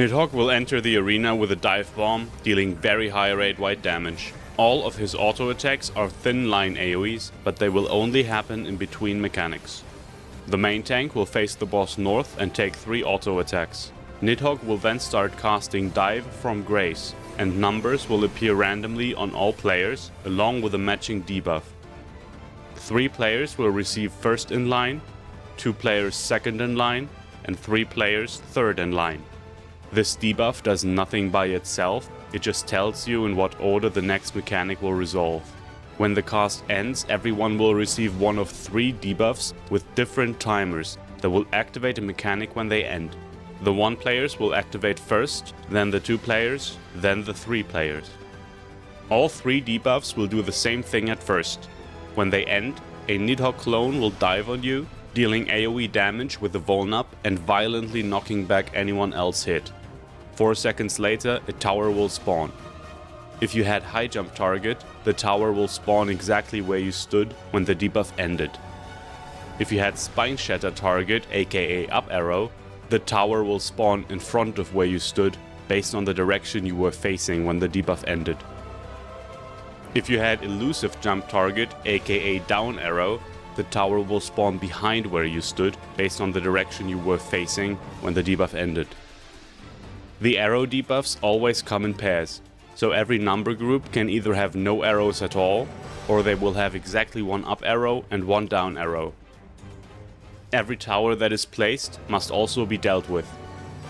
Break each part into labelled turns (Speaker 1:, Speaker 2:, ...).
Speaker 1: Easthogg will enter the arena with a dive bomb, dealing very high rate white damage. All of his auto attacks are thin line AoEs, but they will only happen in between mechanics. The main tank will face the boss north and take 3 auto attacks. Easthogg will then start casting Dive from Grace, and numbers will appear randomly on all players, along with a matching debuff. 3 players will receive first in line, 2 players second in line, and 3 players third in line. This debuff does nothing by itself, it just tells you in what order the next mechanic will resolve. When the cast ends, everyone will receive one of 3 debuffs with different timers that will activate a mechanic when they end. The 1 players will activate first, then the 2 players, then the 3 players. All 3 debuffs will do the same thing at first. When they end, a Easthogg clone will dive on you, dealing AoE damage with the Vulnup and violently knocking back anyone else hit. 4 seconds later, a tower will spawn. If you had high jump target, the tower will spawn exactly where you stood when the debuff ended. If you had spine shatter target, aka up arrow, the tower will spawn in front of where you stood based on the direction you were facing when the debuff ended. If you had elusive jump target, aka down arrow, the tower will spawn behind where you stood based on the direction you were facing when the debuff ended. The arrow debuffs always come in pairs, so every number group can either have no arrows at all, or they will have exactly 1 up arrow and 1 down arrow. Every tower that is placed must also be dealt with.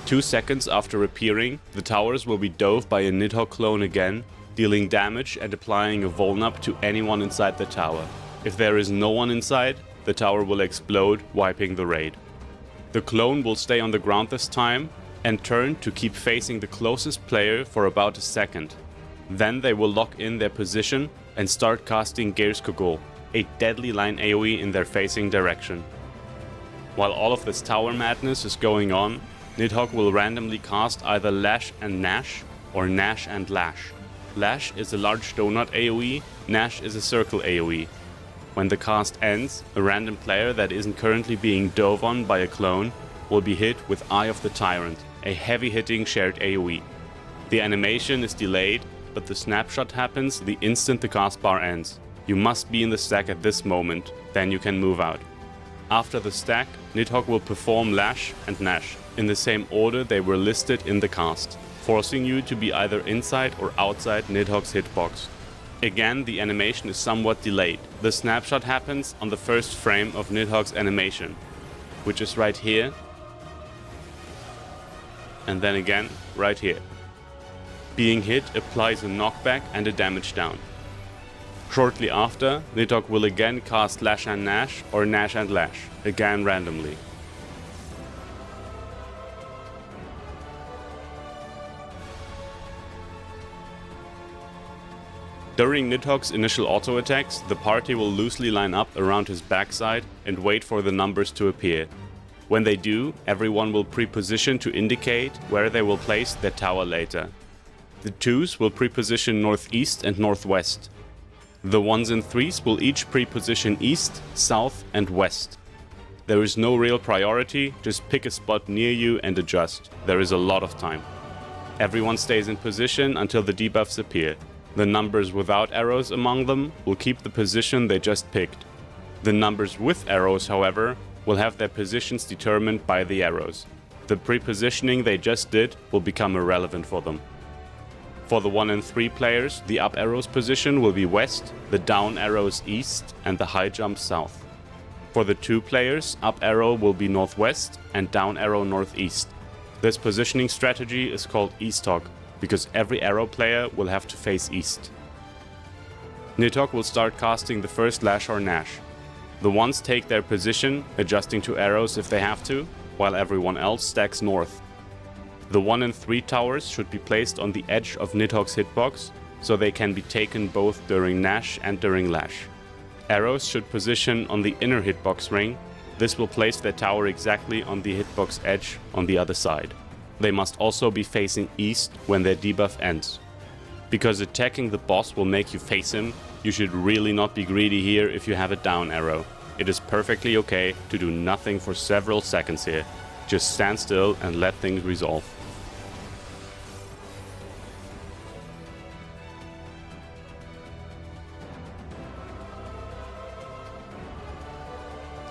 Speaker 1: 2 seconds after appearing, the towers will be dove by a Easthogg clone again, dealing damage and applying a Vulnup to anyone inside the tower. If there is no one inside, the tower will explode, wiping the raid. The clone will stay on the ground this time, and turn to keep facing the closest player for about a second. Then they will lock in their position and start casting Easthogg, a deadly line AoE in their facing direction. While all of this tower madness is going on, Easthogg will randomly cast either Lash and Gnash or Gnash and Lash. Lash is a large donut AoE, Gnash is a circle AoE. When the cast ends, a random player that isn't currently being dove on by a clone will be hit with Eye of the Tyrant, a heavy-hitting shared AoE. The animation is delayed, but the snapshot happens the instant the cast bar ends. You must be in the stack at this moment, then you can move out. After the stack, Easthogg will perform Lash and Gnash, in the same order they were listed in the cast, forcing you to be either inside or outside Easthogg's hitbox. Again, the animation is somewhat delayed. The snapshot happens on the first frame of Easthogg's animation, which is right here, and then again right here. Being hit applies a knockback and a damage down. Shortly after, Easthogg will again cast Lash and Gnash or Gnash and Lash, again randomly. During Easthogg's initial auto attacks, the party will loosely line up around his backside and wait for the numbers to appear. When they do, everyone will pre-position to indicate where they will place their tower later. The 2s will pre-position northeast and northwest. The 1s and 3s will each pre-position east, south and west. There is no real priority, just pick a spot near you and adjust. There is a lot of time. Everyone stays in position until the debuffs appear. The numbers without arrows among them will keep the position they just picked. The numbers with arrows, however, will have their positions determined by the arrows. The pre-positioning they just did will become irrelevant for them. For the 1 and 3 players, the up arrow's position will be west, the down arrow's east, and the high jump south. For the 2 players, up arrow will be northwest and down arrow northeast. This positioning strategy is called Easthogg, because every arrow player will have to face east. Easthogg will start casting the first Lash or Gnash. The 1s take their position, adjusting to arrows if they have to, while everyone else stacks north. The 1 and 3 towers should be placed on the edge of Easthogg's hitbox, so they can be taken both during Gnash and during Lash. Arrows should position on the inner hitbox ring. This will place their tower exactly on the hitbox edge on the other side. They must also be facing east when their debuff ends. Because attacking the boss will make you face him, you should really not be greedy here if you have a down arrow. It is perfectly okay to do nothing for several seconds here. Just stand still and let things resolve.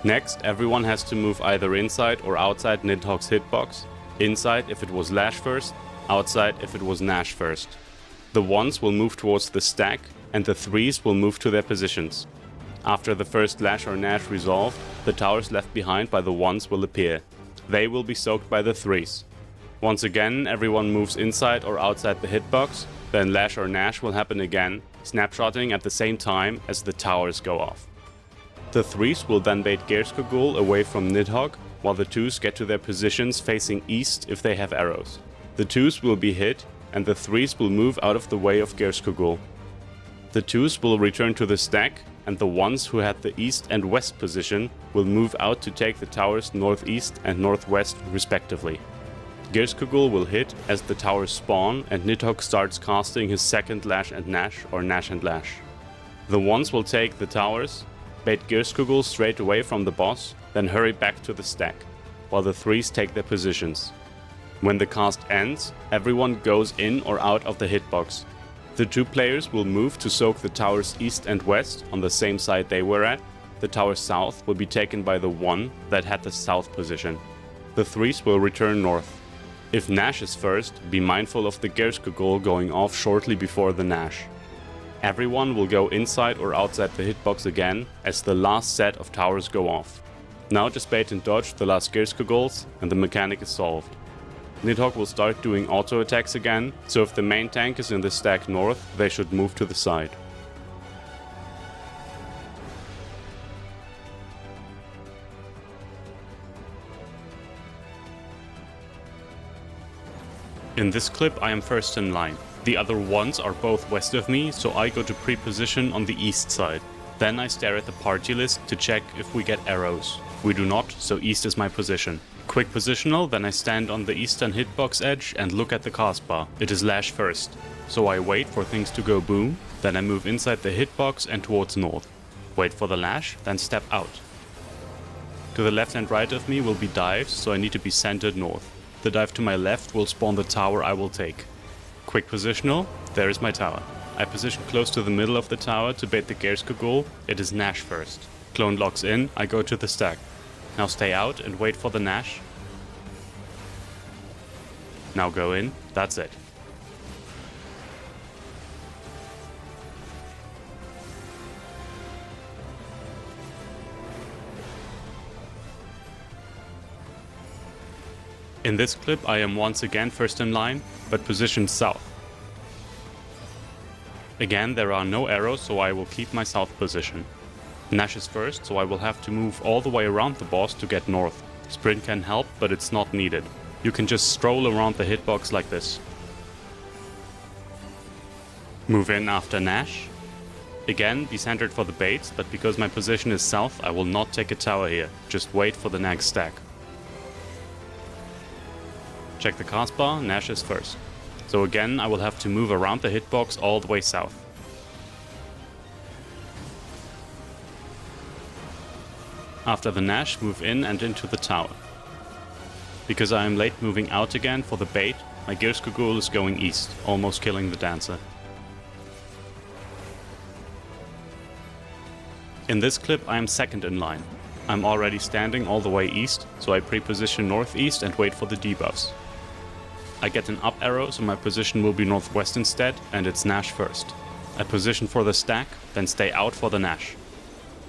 Speaker 1: Next, everyone has to move either inside or outside Nidhogg's hitbox. Inside if it was Lash first, outside if it was Gnash first. The 1s will move towards the stack, and the 3s will move to their positions. After the first Lash or Gnash resolved, the towers left behind by the 1s will appear. They will be soaked by the 3s. Once again, everyone moves inside or outside the hitbox, then Lash or Gnash will happen again, snapshotting at the same time as the towers go off. The 3s will then bait Gearskogul away from Nidhogg, while the 2s get to their positions facing east if they have arrows. The 2s will be hit, and the 3s will move out of the way of Gearskogul. The 2s will return to the stack, and the 1s who had the east and west position will move out to take the towers northeast and northwest respectively. Gearskogul will hit as the towers spawn and Nidhogg starts casting his second Lash and Gnash or Gnash and Lash. The 1s will take the towers, bait Gearskogul straight away from the boss, then hurry back to the stack, while the 3s take their positions. When the cast ends, everyone goes in or out of the hitbox. The 2 players will move to soak the towers east and west on the same side they were at. The tower south will be taken by the 1 that had the south position. The 3s will return north. If Gnash is first, be mindful of the Gearskogul going off shortly before the Gnash. Everyone will go inside or outside the hitbox again as the last set of towers go off. Now just bait and dodge the last Gearskoguls and the mechanic is solved. Nidhogg will start doing auto attacks again, so if the main tank is in the stack north, they should move to the side. In this clip I am first in line. The other 1s are both west of me, so I go to pre-position on the east side. Then I stare at the party list to check if we get arrows. We do not, so east is my position. Quick positional, then I stand on the eastern hitbox edge and look at the cast bar. It is Lash first. So I wait for things to go boom, then I move inside the hitbox and towards north. Wait for the Lash, then step out. To the left and right of me will be dives, so I need to be centered north. The dive to my left will spawn the tower I will take. Quick positional, there is my tower. I position close to the middle of the tower to bait the Gearskogul. It is Gnash first. Clone locks in, I go to the stack. Now stay out and wait for the Gnash. Now go in, that's it. In this clip I am once again first in line, but positioned south. Again there are no arrows, so I will keep my south position. Gnash is first, so I will have to move all the way around the boss to get north. Sprint can help, but it's not needed. You can just stroll around the hitbox like this. Move in after Gnash. Again, be centered for the baits, but because my position is south, I will not take a tower here. Just wait for the next stack. Check the cast bar, Gnash is first. So again, I will have to move around the hitbox all the way south. After the Gnash, move in and into the tower. Because I am late moving out again for the bait, my Gearskogul is going east, almost killing the dancer. In this clip I am second in line. I'm already standing all the way east, so I pre-position northeast and wait for the debuffs. I get an up arrow, so my position will be northwest instead, and it's Gnash first. I position for the stack, then stay out for the Gnash.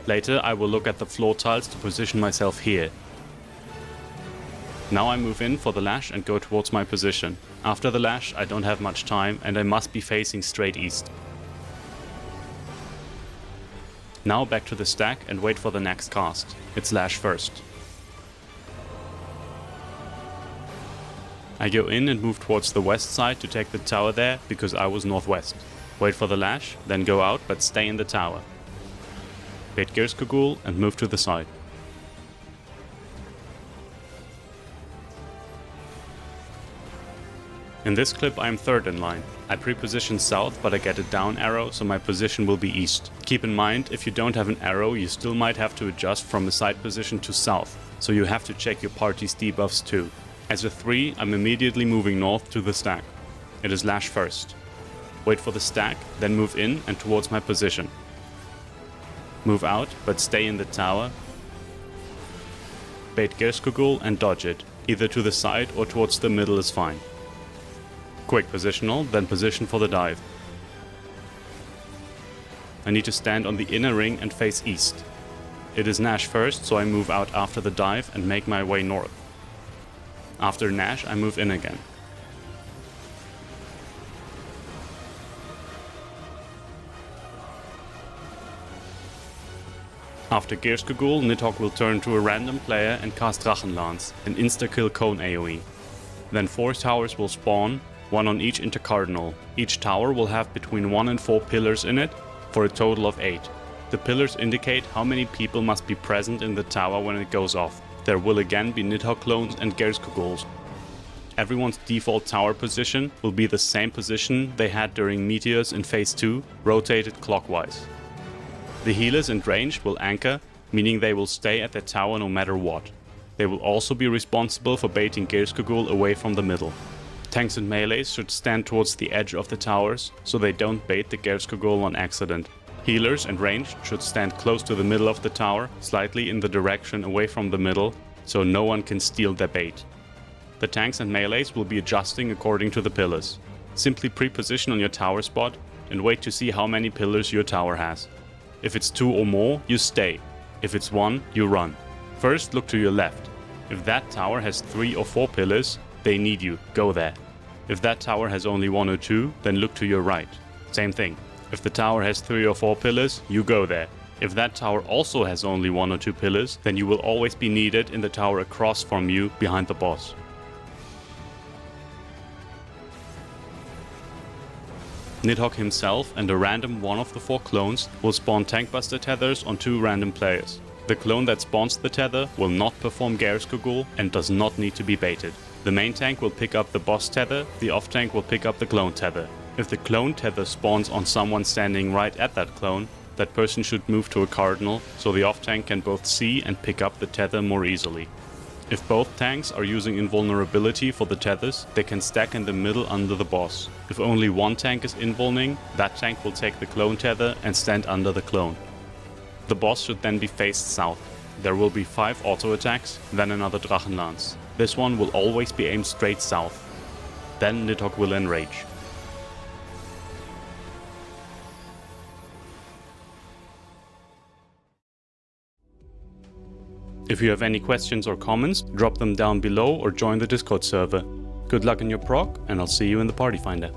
Speaker 1: Later I will look at the floor tiles to position myself here. Now I move in for the Lash and go towards my position. After the Lash I don't have much time and I must be facing straight east. Now back to the stack and wait for the next cast. It's Lash first. I go in and move towards the west side to take the tower there because I was northwest. Wait for the Lash, then go out but stay in the tower. Bait Gearskogul and move to the side. In this clip I am third in line. I pre-position south, but I get a down arrow, so my position will be east. Keep in mind, if you don't have an arrow, you still might have to adjust from the side position to south, so you have to check your party's debuffs too. As a 3, I'm immediately moving north to the stack. It is Lash first. Wait for the stack, then move in and towards my position. Move out, but stay in the tower. bait Gerskogul and dodge it. Either to the side or towards the middle is fine. Quick positional, then position for the dive. I need to stand on the inner ring and face east. It is Gnash first, so I move out after the dive and make my way north. After Gnash, I move in again. After Gerskogul, Easthogg will turn to a random player and cast Drachenlance, an insta-kill cone AoE. Then 4 towers will spawn, 1 on each intercardinal. Each tower will have between 1 and 4 pillars in it, for a total of 8. The pillars indicate how many people must be present in the tower when it goes off. There will again be Easthogg clones and Gerskoguls. Everyone's default tower position will be the same position they had during meteors in phase 2, rotated clockwise. The healers and ranged will anchor, meaning they will stay at their tower no matter what. They will also be responsible for baiting Gerskogul away from the middle. Tanks and melees should stand towards the edge of the towers, so they don't bait the Gerskogul on accident. Healers and ranged should stand close to the middle of the tower, slightly in the direction away from the middle, so no one can steal their bait. The tanks and melees will be adjusting according to the pillars. Simply pre-position on your tower spot and wait to see how many pillars your tower has. If it's 2 or more, you stay. If it's 1, you run. First, look to your left. If that tower has 3 or 4 pillars, they need you, go there. If that tower has only 1 or 2, then look to your right. Same thing. If the tower has 3 or 4 pillars, you go there. If that tower also has only 1 or 2 pillars, then you will always be needed in the tower across from you behind the boss. Easthogg himself and a random one of the 4 clones will spawn tankbuster tethers on 2 random players. The clone that spawns the tether will not perform Gerskogul and does not need to be baited. The main tank will pick up the boss tether, the off tank will pick up the clone tether. If the clone tether spawns on someone standing right at that clone, that person should move to a cardinal so the off tank can both see and pick up the tether more easily. If both tanks are using invulnerability for the tethers, they can stack in the middle under the boss. If only one tank is invulning, that tank will take the clone tether and stand under the clone. The boss should then be faced south. There will be 5 auto attacks, then another Drachenlance. This one will always be aimed straight south. Then Easthogg will enrage. If you have any questions or comments, drop them down below or join the Discord server. Good luck in your prog, and I'll see you in the Party Finder.